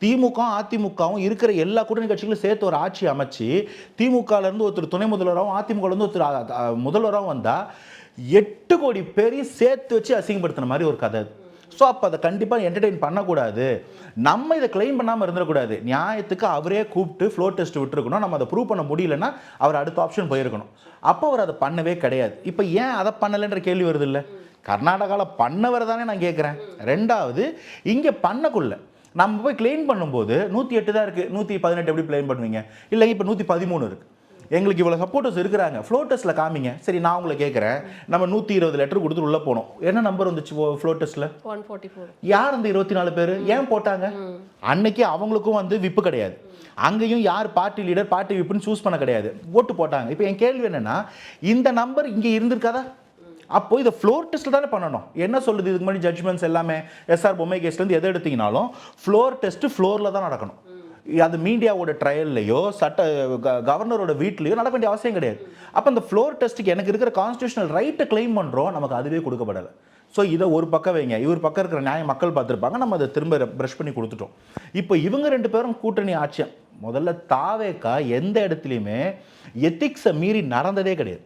திமுக அதிமுகவும் இருக்கிற எல்லா கூட்டணி கட்சிகளும் சேர்த்து ஒரு ஆட்சி அமைச்சு திமுகலேருந்து ஒருத்தர் துணை முதல்வராகவும் அதிமுகலேருந்து ஒருத்தர் முதல்வராகவும் வந்தால் 8 கோடி பேரையும் சேர்த்து வச்சு அசிங்கப்படுத்தின மாதிரி ஒரு கதை. ஸோ அப்போ அதை கண்டிப்பாக என்டர்டெயின் பண்ணக்கூடாது. நம்ம இதை கிளைம் பண்ணாமல் இருந்துடக்கூடாது. நியாயத்துக்கு அவரே கூப்பிட்டு ஃப்ளோர் டெஸ்ட் விட்டுருக்கணும். நம்ம அதை ப்ரூவ் பண்ண முடியலன்னா அவர் அடுத்த ஆப்ஷன் போயிருக்கணும். அப்போ அவர் அதை பண்ணவே கிடையாது. இப்போ ஏன் அதை பண்ணலைன்ற கேள்வி வருது இல்லை? கர்நாடகாவில் பண்ணவர் தானே நான் கேட்குறேன். ரெண்டாவது, இங்கே பண்ணக்குள்ள நம்ம போய் கிளைம் பண்ணும்போது 108 தான் இருக்குது, 118 எப்படி கிளைம் பண்ணுவீங்க? இல்லை இப்போ 113 இருக்குது. எங்களுக்கு இவ்வளோ சப்போர்ட்டர்ஸ் இருக்கிறாங்க, ஃப்ளோர் டெஸ்ட்டில் காமிங்க. சரி, நான் உங்களை கேட்குறேன், நம்ம 120 லெட்டர் கொடுத்துட்டு உள்ளே போனோம். என்ன நம்பர் வந்துச்சு ஃப்ளோர் டெஸ்ட்டில்? 144. யார் அந்த 24 பேர் ஏன் போட்டாங்க? அன்னைக்கு அவங்களுக்கும் வந்து விப்பு கிடையாது. அங்கேயும் யார் பார்ட்டி லீடர் பார்ட்டி விப்புன்னு சூஸ் பண்ண கிடையாது, ஓட்டு போட்டாங்க. இப்போ என் கேள்வி என்னென்னா, இந்த நம்பர் இங்கே இருந்திருக்காதா? அப்போ இதை ஃப்ளோர் டெஸ்ட்டில் தானே பண்ணணும். என்ன சொல்லுது இதுக்கு முன்னாடி ஜட்ஜ்மெண்ட்ஸ் எல்லாமே? எஸ்ஆர் பொம்மை கேஸ்லேருந்து எதை எடுத்தீங்கனாலும் ஃப்ளோர் டெஸ்ட்டு ஃப்ளோரில் தான் நடக்கணும். அது மீடியாவோட ட்ரையல்லையோ கவர்னரோட வீட்லையோ நடக்க வேண்டிய அவசியம் கிடையாது. அப்போ அந்த ஃப்ளோர் டெஸ்ட்டுக்கு எனக்கு இருக்கிற கான்ஸ்டியூஷனல் ரைட்டை கிளைம் பண்ணுறோம், நமக்கு அதுவே கொடுக்கப்படலை. ஸோ இதை ஒரு பக்கம் வைங்க, இவர் பக்கம் இருக்கிற நியாயம் மக்கள் பார்த்துருப்பாங்க, நம்ம அதை திரும்ப ப்ரஷ் பண்ணி கொடுத்துட்டோம். இப்போ இவங்க 2 பேரும் கூட்டணி ஆட்சியம். முதல்ல தாவேக்கா எந்த இடத்துலையுமே எத்திக்ஸை மீறி நடந்ததே கிடையாது.